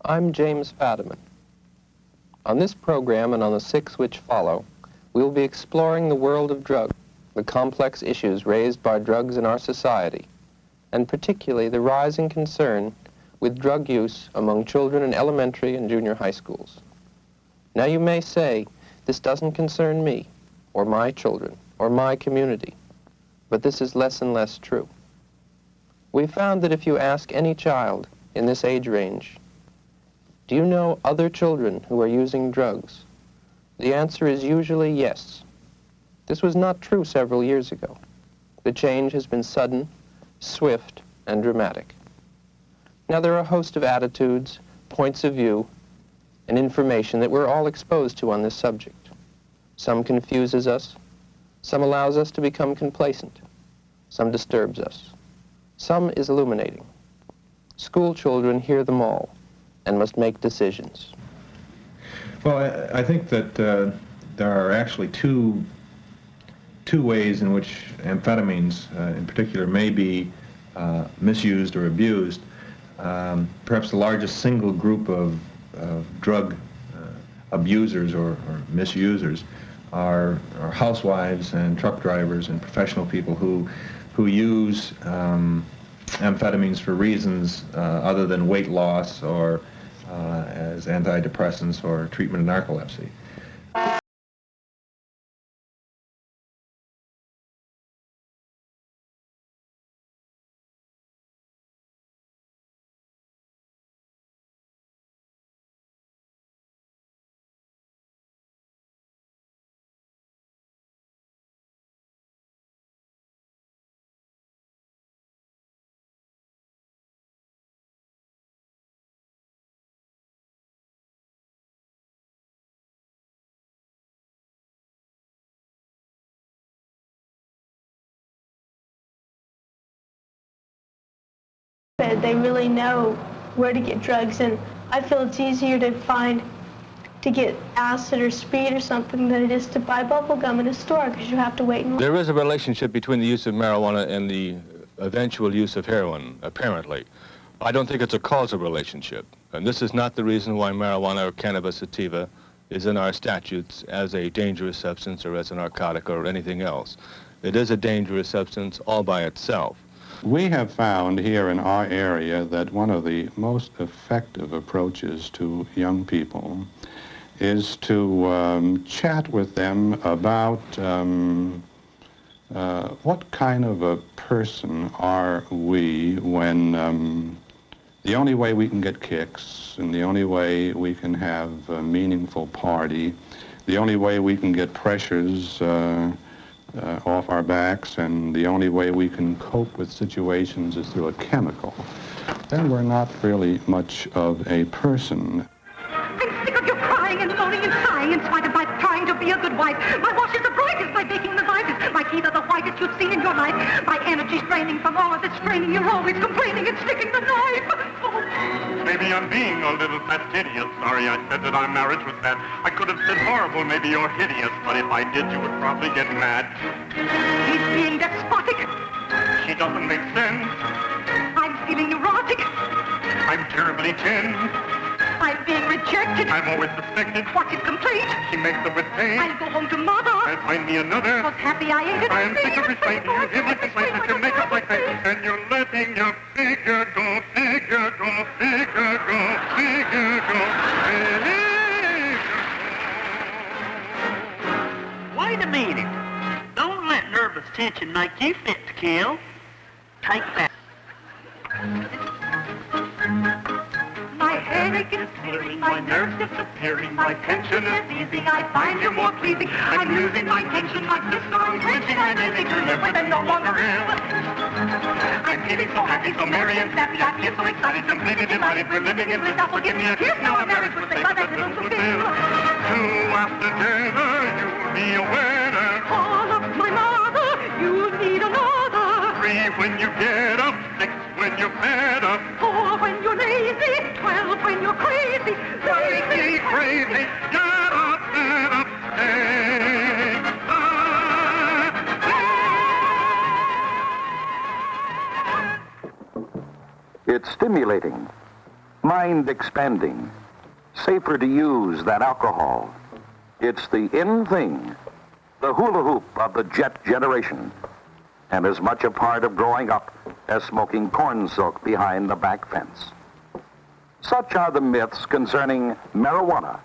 I'm James Fadiman. On this program and on the 6 which follow, we will be exploring the world of drugs, the complex issues raised by drugs in our society, and particularly the rising concern with drug use among children in elementary and junior high schools. Now you may say, this doesn't concern me, or my children, or my community, but this is less and less true. We've found that if you ask any child in this age range, do you know other children who are using drugs? The answer is usually yes. This was not true several years ago. The change has been sudden, swift, and dramatic. Now there are a host of attitudes, points of view, and information that we're all exposed to on this subject. Some confuses us, some allows us to become complacent, some disturbs us, some is illuminating. School children hear them all and must make decisions. Well, I think that there are actually two ways in which amphetamines in particular may be misused or abused. Perhaps the largest single group of drug abusers or misusers are housewives and truck drivers and professional people who use amphetamines for reasons other than weight loss or as antidepressants or treatment of narcolepsy. They really know where to get drugs, and I feel it's easier to get acid or speed or something than it is to buy bubble gum in a store, because you have to wait. There is a relationship between the use of marijuana and the eventual use of heroin, apparently. I don't think it's a causal relationship, and this is not the reason why marijuana or cannabis sativa is in our statutes as a dangerous substance or as a narcotic or anything else. It is a dangerous substance all by itself. We have found here in our area that one of the most effective approaches to young people is to chat with them about what kind of a person are we when the only way we can get kicks and the only way we can have a meaningful party, the only way we can get pressures off our backs, and the only way we can cope with situations is through a chemical, then we're not really much of a person. I'm sick of you crying and moaning and sighing in spite of my trying to be a good wife. My wash is the brightest, my baking the lightest, my teeth are the whitest you've seen in your life. My energy's draining from all of this straining. You're always complaining and sticking the knife. Maybe I'm being a little fastidious. Sorry I said that our marriage was bad. I could have said horrible, maybe you're hideous, but if I did, you would probably get mad. He's being despotic. She doesn't make sense. I'm feeling neurotic. I'm terribly tense. I'm being rejected. I'm always suspected. What's his complaint? She makes up with pain. I'll go home to mother. I'll find me another. Was happy I ain't I am sick of reciting. You hear my complaint that you make up like that. And you're letting your figure go, figure go, figure go, figure go, figure go. Wait a minute. Don't let nervous tension make you fit to kill. Take that. My headache is clearing, my nerves disappearing, my tension is easing, I find you more pleasing. I'm losing my tension, my fists are clenching, I'm aiming to live with and no longer am. I'm feeling so happy, so merry and snappy, I feel so excited, completely delighted, we're living in bliss. Now forgive me, here's now our marriage will say, but I didn't fulfill. 2 after dinner, you'll be a winner. Call up my mother, you need another. 3 when you get up, 6 when you're fed up. 4 when you're lazy, 12 when you're crazy. Crazy, crazy, get up, get up, hey. It's stimulating, mind-expanding, safer to use than alcohol. It's the in thing, the hula hoop of the jet generation, and as much a part of growing up as smoking corn silk behind the back fence. Such are the myths concerning marijuana.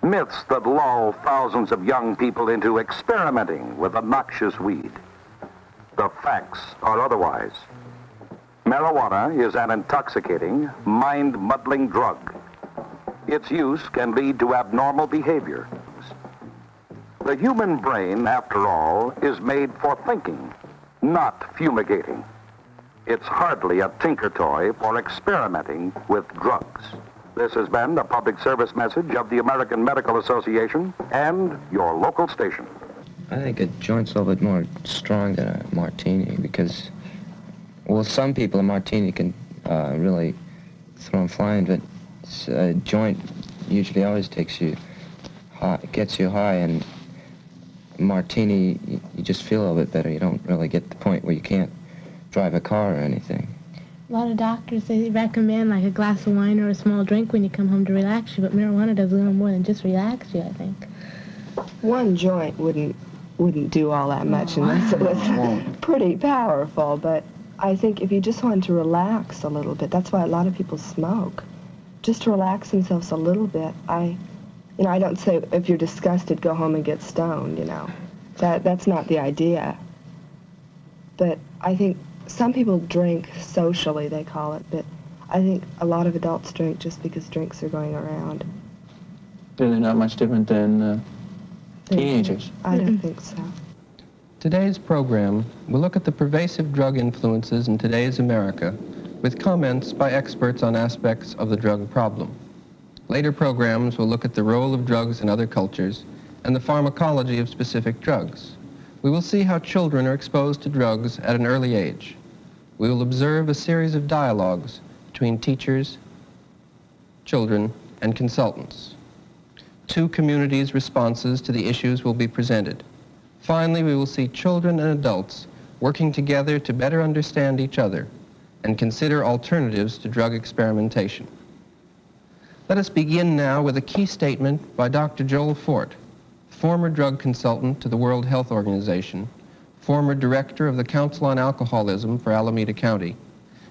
Myths that lull thousands of young people into experimenting with the noxious weed. The facts are otherwise. Marijuana is an intoxicating, mind-muddling drug. Its use can lead to abnormal behavior. The human brain, after all, is made for thinking, not fumigating. It's hardly a tinker toy for experimenting with drugs. This has been a public service message of the American Medical Association and your local station. I think a joint's a little bit more strong than a martini because, well, some people a martini can really throw them flying, but a joint usually always takes you high, gets you high, and martini, you just feel a little bit better. You don't really get to the point where you can't drive a car or anything. A lot of doctors, they recommend like a glass of wine or a small drink when you come home to relax you, but marijuana does a little more than just relax you, I think. One joint wouldn't do all that much unless it was pretty powerful, but I think if you just wanted to relax a little bit, that's why a lot of people smoke. Just to relax themselves a little bit. I don't say if you're disgusted, go home and get stoned, That's not the idea. But I think some people drink socially, they call it, but I think a lot of adults drink just because drinks are going around. Really not much different than teenagers. I don't think so. Today's program will look at the pervasive drug influences in today's America with comments by experts on aspects of the drug problem. Later programs will look at the role of drugs in other cultures and the pharmacology of specific drugs. We will see how children are exposed to drugs at an early age. We will observe a series of dialogues between teachers, children, and consultants. Two communities' responses to the issues will be presented. Finally, we will see children and adults working together to better understand each other and consider alternatives to drug experimentation. Let us begin now with a key statement by Dr. Joel Fort, former drug consultant to the World Health Organization, former director of the Council on Alcoholism for Alameda County,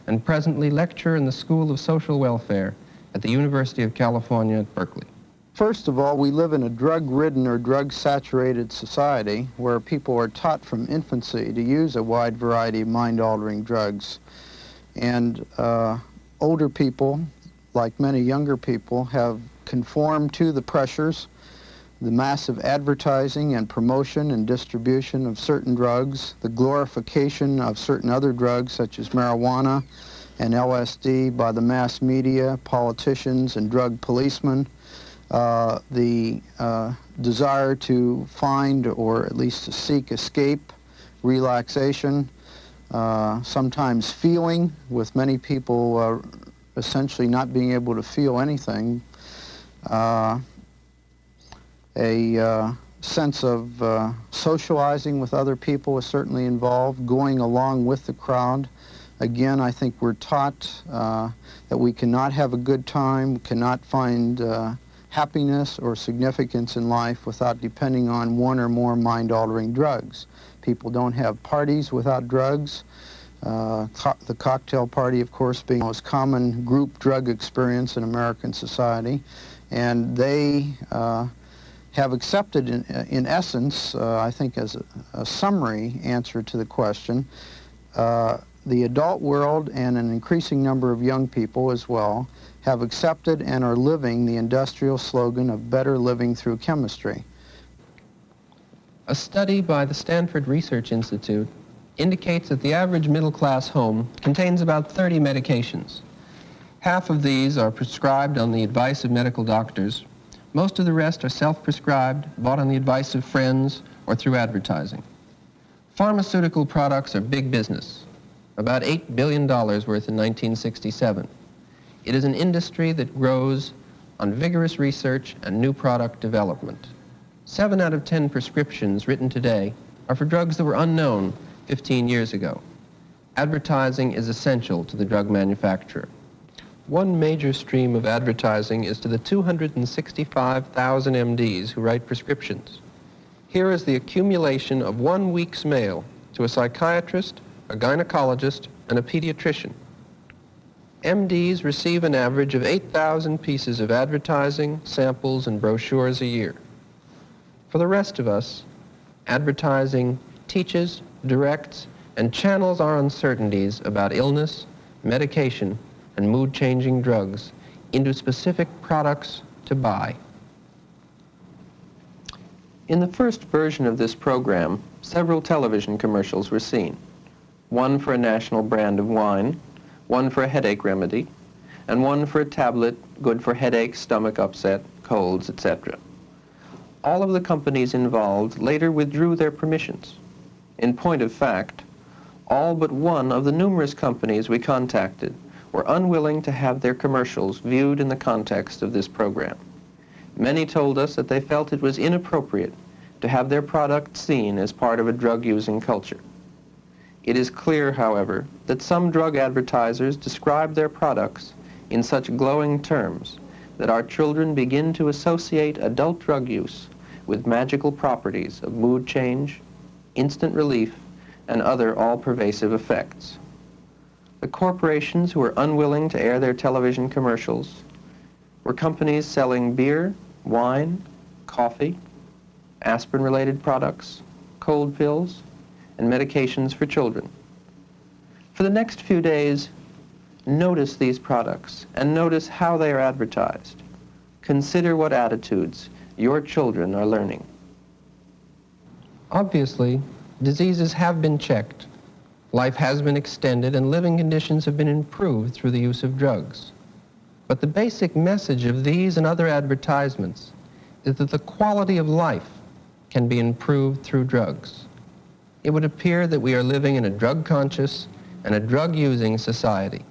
and presently lecturer in the School of Social Welfare at the University of California at Berkeley. First of all, we live in a drug-ridden or drug-saturated society where people are taught from infancy to use a wide variety of mind-altering drugs. And older people, like many younger people, have conformed to the pressures, the massive advertising and promotion and distribution of certain drugs, the glorification of certain other drugs such as marijuana and LSD by the mass media, politicians, and drug policemen, the desire to find or at least to seek escape, relaxation, sometimes feeling, with many people essentially not being able to feel anything, a sense of socializing with other people is certainly involved, going along with the crowd. Again, I think we're taught that we cannot have a good time, cannot find happiness or significance in life without depending on one or more mind-altering drugs. People don't have parties without drugs. The cocktail party, of course, being the most common group drug experience in American society. And they have accepted, in essence, I think as a summary answer to the question, the adult world and an increasing number of young people as well have accepted and are living the industrial slogan of better living through chemistry. A study by the Stanford Research Institute indicates that the average middle-class home contains about 30 medications. Half of these are prescribed on the advice of medical doctors. Most of the rest are self-prescribed, bought on the advice of friends, or through advertising. Pharmaceutical products are big business, about $8 billion worth in 1967. It is an industry that grows on vigorous research and new product development. 7 out of 10 prescriptions written today are for drugs that were unknown 15 years ago. Advertising is essential to the drug manufacturer. One major stream of advertising is to the 265,000 MDs who write prescriptions. Here is the accumulation of 1 week's mail to a psychiatrist, a gynecologist, and a pediatrician. MDs receive an average of 8,000 pieces of advertising, samples, and brochures a year. For the rest of us, advertising teaches, directs, and channels our uncertainties about illness, medication, and mood-changing drugs into specific products to buy. In the first version of this program, several television commercials were seen. One for a national brand of wine, one for a headache remedy, and one for a tablet good for headaches, stomach upset, colds, etc. All of the companies involved later withdrew their permissions. In point of fact, all but one of the numerous companies we contacted were unwilling to have their commercials viewed in the context of this program. Many told us that they felt it was inappropriate to have their product seen as part of a drug-using culture. It is clear, however, that some drug advertisers describe their products in such glowing terms that our children begin to associate adult drug use with magical properties of mood change, instant relief, and other all-pervasive effects. The corporations who were unwilling to air their television commercials were companies selling beer, wine, coffee, aspirin-related products, cold pills, and medications for children. For the next few days, notice these products and notice how they are advertised. Consider what attitudes your children are learning. Obviously, diseases have been checked. Life has been extended and living conditions have been improved through the use of drugs. But the basic message of these and other advertisements is that the quality of life can be improved through drugs. It would appear that we are living in a drug-conscious and a drug-using society.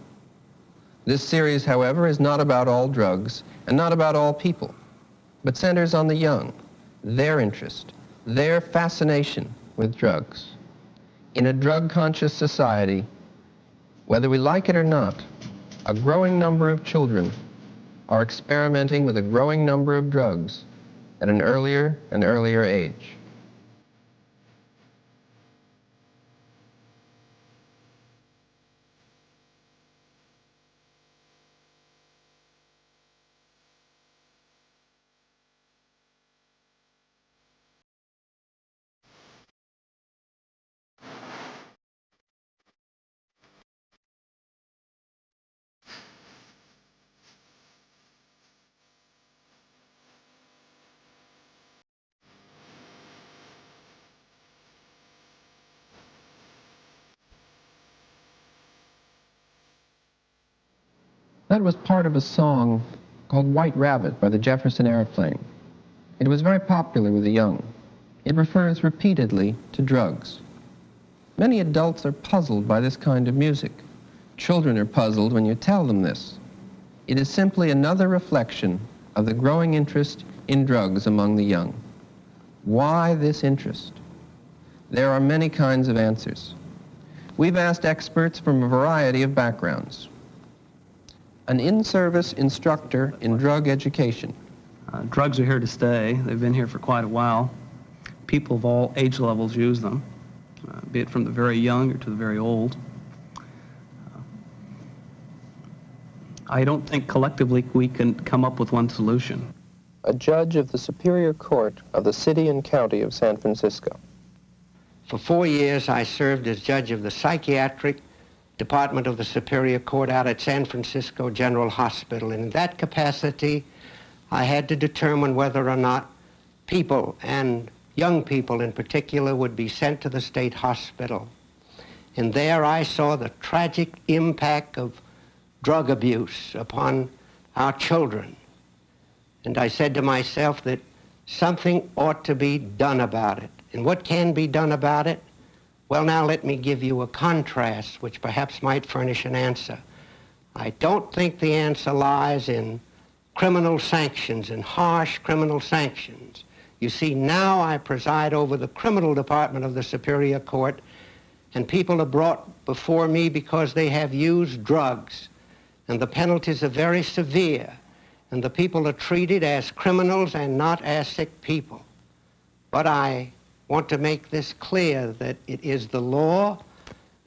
This series, however, is not about all drugs and not about all people, but centers on the young, their interest, their fascination with drugs. In a drug-conscious society, whether we like it or not, a growing number of children are experimenting with a growing number of drugs at an earlier and earlier age. That was part of a song called White Rabbit by the Jefferson Airplane. It was very popular with the young. It refers repeatedly to drugs. Many adults are puzzled by this kind of music. Children are puzzled when you tell them this. It is simply another reflection of the growing interest in drugs among the young. Why this interest? There are many kinds of answers. We've asked experts from a variety of backgrounds. An in-service instructor in drug education. Drugs are here to stay. They've been here for quite a while. People of all age levels use them, be it from the very young or to the very old. I don't think collectively we can come up with one solution. A judge of the Superior Court of the City and County of San Francisco. For 4 years, I served as judge of the Psychiatric Department of the Superior Court out at San Francisco General Hospital. And in that capacity, I had to determine whether or not people, and young people in particular, would be sent to the state hospital. And there I saw the tragic impact of drug abuse upon our children. And I said to myself that something ought to be done about it. And what can be done about it? Well, now let me give you a contrast which perhaps might furnish an answer. I don't think the answer lies in criminal sanctions and harsh criminal sanctions. You see, now I preside over the criminal department of the Superior Court, and people are brought before me because they have used drugs. and the penalties are very severe, and the people are treated as criminals and not as sick people. But I want to make this clear that it is the law,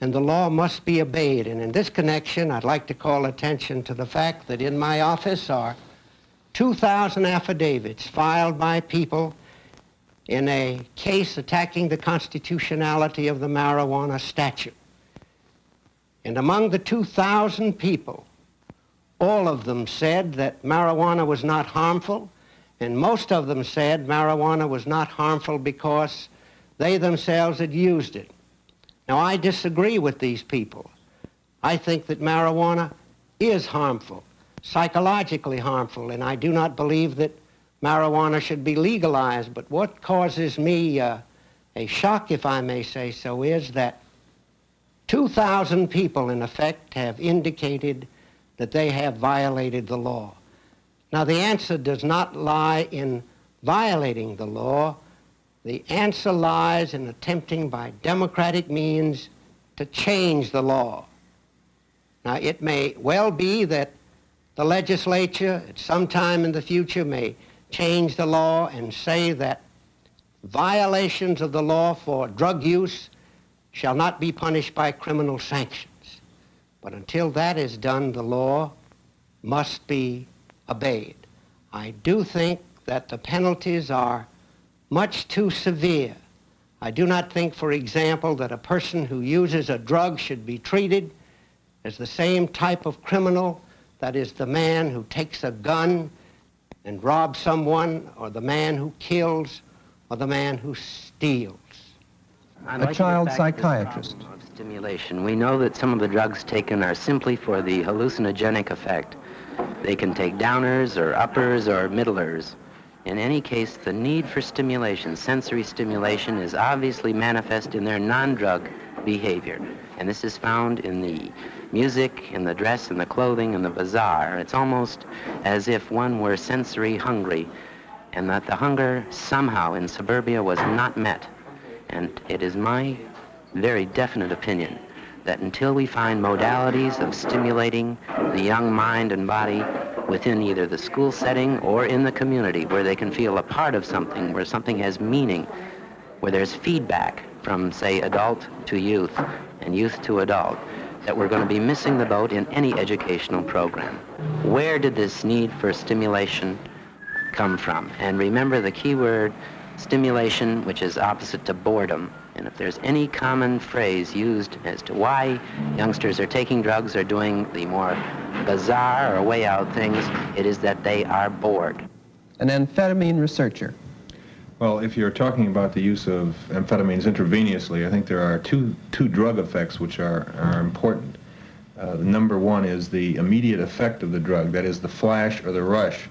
and the law must be obeyed. And in this connection, I'd like to call attention to the fact that in my office are 2,000 affidavits filed by people in a case attacking the constitutionality of the marijuana statute. And among the 2,000 people, all of them said that marijuana was not harmful, and most of them said marijuana was not harmful because they themselves had used it. Now, I disagree with these people. I think that marijuana is harmful, psychologically harmful, and I do not believe that marijuana should be legalized. But what causes me a shock, if I may say so, is that 2,000 people, in effect, have indicated that they have violated the law. Now, the answer does not lie in violating the law. The answer lies in attempting by democratic means to change the law. Now, it may well be that the legislature at some time in the future may change the law and say that violations of the law for drug use shall not be punished by criminal sanctions. But until that is done, the law must be obeyed. I do think that the penalties are much too severe. I do not think, for example, that a person who uses a drug should be treated as the same type of criminal, that is, the man who takes a gun and robs someone, or the man who kills, or the man who steals. A child psychiatrist. Of stimulation. We know that some of the drugs taken are simply for the hallucinogenic effect. They can take downers or uppers or middlers. In any case, the need for stimulation, sensory stimulation, is obviously manifest in their non-drug behavior. And this is found in the music, in the dress, in the clothing, in the bazaar. It's almost as if one were sensory hungry, and that the hunger somehow in suburbia was not met. And it is my very definite opinion that until we find modalities of stimulating the young mind and body within either the school setting or in the community, where they can feel a part of something, where something has meaning, where there's feedback from, say, adult to youth and youth to adult, that we're going to be missing the boat in any educational program. Where did this need for stimulation come from? And remember the key word, stimulation, which is opposite to boredom. And if there's any common phrase used as to why youngsters are taking drugs or doing the more bizarre or way out things, it is that they are bored. An amphetamine researcher. Well, if you're talking about the use of amphetamines intravenously, I think there are two drug effects which are important. Number one is the immediate effect of the drug, that is the flash or the rush,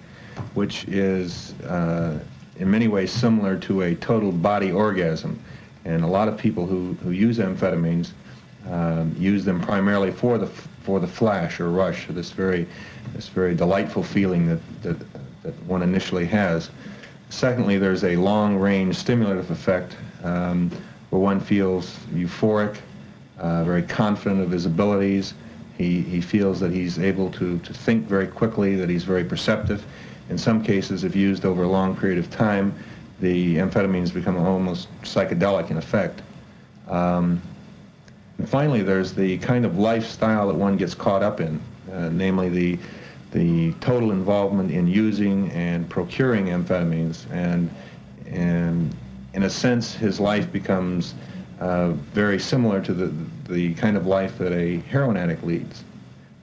which is in many ways similar to a total body orgasm. And a lot of people who use amphetamines use them primarily for the flash or rush, this very delightful feeling that one initially has. Secondly, there's a long-range stimulative effect where one feels euphoric, very confident of his abilities. He feels that he's able to think very quickly, that he's very perceptive. In some cases, if used over a long period of time, the amphetamines become almost psychedelic in effect. And finally, there's the kind of lifestyle that one gets caught up in, namely the total involvement in using and procuring amphetamines. And in a sense, his life becomes very similar to the kind of life that a heroin addict leads,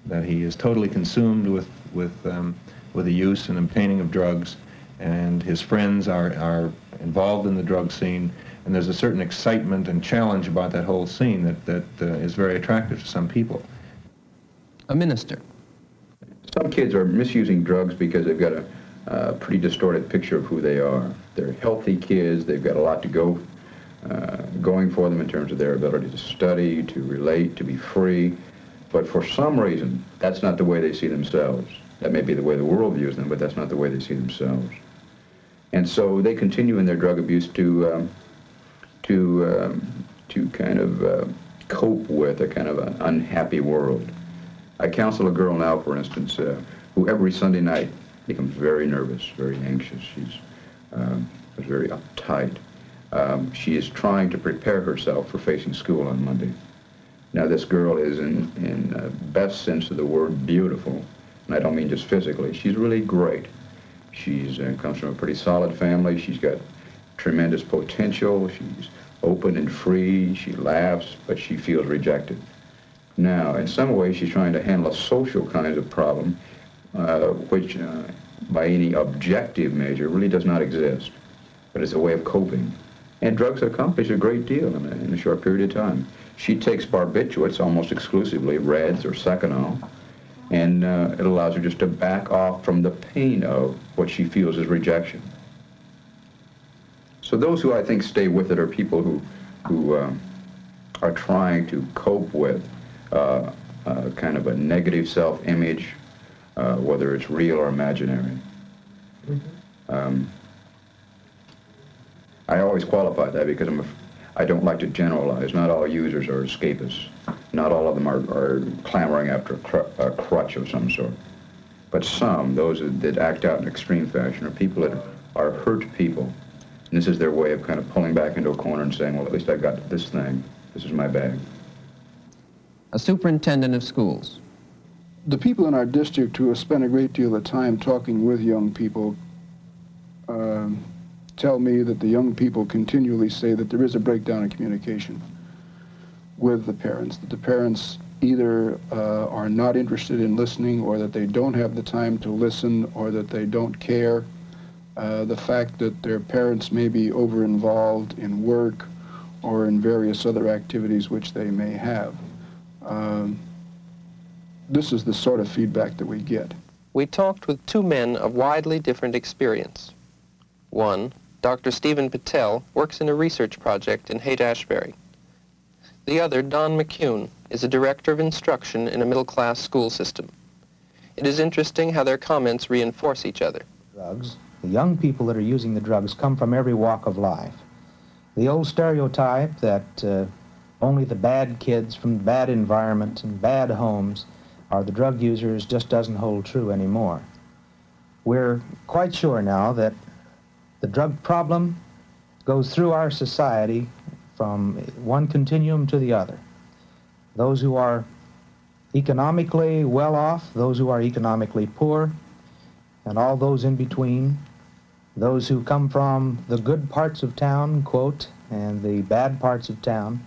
that he is totally consumed with the use and obtaining of drugs, and his friends are involved in the drug scene, and there's a certain excitement and challenge about that whole scene that is very attractive to some people. A minister. Some kids are misusing drugs because they've got a pretty distorted picture of who they are. They're healthy kids, they've got a lot to going for them in terms of their ability to study, to relate, to be free, but for some reason, that's not the way they see themselves. That may be the way the world views them, but that's not the way they see themselves. And so they continue in their drug abuse to kind of cope with a kind of an unhappy world. I counsel a girl now, for instance, who every Sunday night becomes very nervous, very anxious. She's very uptight. She is trying to prepare herself for facing school on Monday. Now, this girl is, in best sense of the word, beautiful. And I don't mean just physically. She's really great. She's comes from a pretty solid family. She's got tremendous potential. She's open and free. She laughs, but she feels rejected. Now, in some ways, she's trying to handle a social kind of problem, which, by any objective measure, really does not exist. But it's a way of coping. And drugs accomplish a great deal in a short period of time. She takes barbiturates almost exclusively, Reds or Seconal, and it allows her just to back off from the pain of what she feels is rejection. So those who I think stay with it are people who are trying to cope with kind of a negative self-image, whether it's real or imaginary. I always qualify that because I don't like to generalize. Not all users are escapists. Not all of them are clamoring after a crutch of some sort. But some, those that act out in extreme fashion, are people that are hurt people. And this is their way of kind of pulling back into a corner and saying, well, at least I got this thing. This is my bag. A superintendent of schools. The people in our district who have spent a great deal of time talking with young people tell me that the young people continually say that there is a breakdown in communication with the parents, that the parents either are not interested in listening, or that they don't have the time to listen, or that they don't care. The fact that their parents may be over-involved in work or in various other activities which they may have. This is the sort of feedback that we get. We talked with two men of widely different experience. One, Dr. Stephen Patel, works in a research project in Haight-Ashbury. The other, Don McCune, is a director of instruction in a middle-class school system. It is interesting how their comments reinforce each other. Drugs. The young people that are using the drugs come from every walk of life. The old stereotype that only the bad kids from bad environments and bad homes are the drug users just doesn't hold true anymore. We're quite sure now that the drug problem goes through our society from one continuum to the other. Those who are economically well off, those who are economically poor, and all those in between, those who come from the good parts of town, quote, and the bad parts of town,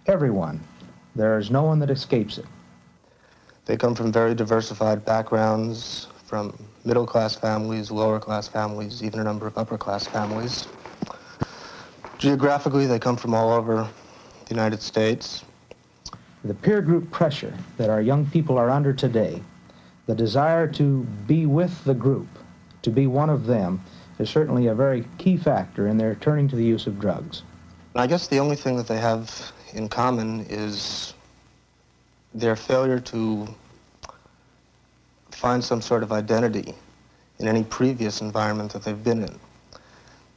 everyone. There's no one that escapes it. They come from very diversified backgrounds, from middle-class families, lower-class families, even a number of upper-class families. Geographically, they come from all over the United States. The peer group pressure that our young people are under today, the desire to be with the group, to be one of them, is certainly a very key factor in their turning to the use of drugs. I guess the only thing that they have in common is their failure to find some sort of identity in any previous environment that they've been in.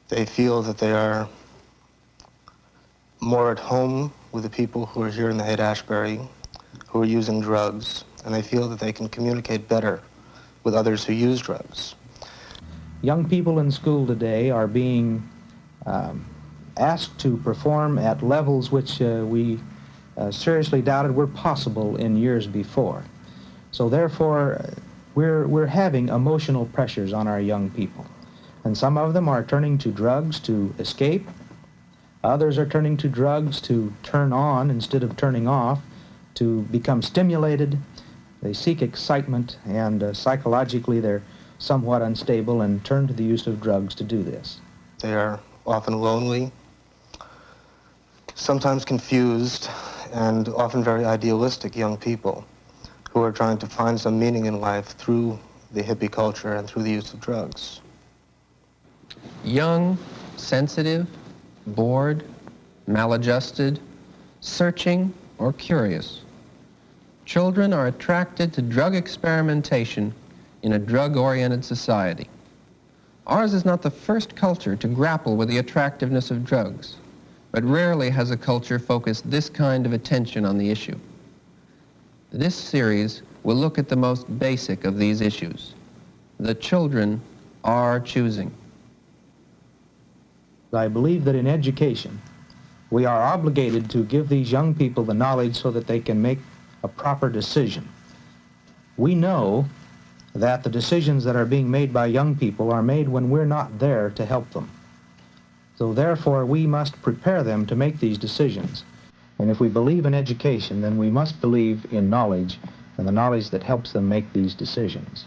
They feel that they are more at home with the people who are here in the Haight-Ashbury, who are using drugs, and they feel that they can communicate better with others who use drugs. Young people in school today are being asked to perform at levels which we seriously doubted were possible in years before. So therefore, we're having emotional pressures on our young people. And some of them are turning to drugs to escape. Others are turning to drugs to turn on instead of turning off, to become stimulated. They seek excitement, and psychologically they're somewhat unstable and turn to the use of drugs to do this. They are often lonely, sometimes confused, and often very idealistic young people who are trying to find some meaning in life through the hippie culture and through the use of drugs. Young, sensitive, bored, maladjusted, searching, or curious. Children are attracted to drug experimentation in a drug-oriented society. Ours is not the first culture to grapple with the attractiveness of drugs, but rarely has a culture focused this kind of attention on the issue. This series will look at the most basic of these issues. The children are choosing. I believe that in education, we are obligated to give these young people the knowledge so that they can make a proper decision. We know that the decisions that are being made by young people are made when we're not there to help them. So therefore, we must prepare them to make these decisions. And if we believe in education, then we must believe in knowledge, and the knowledge that helps them make these decisions.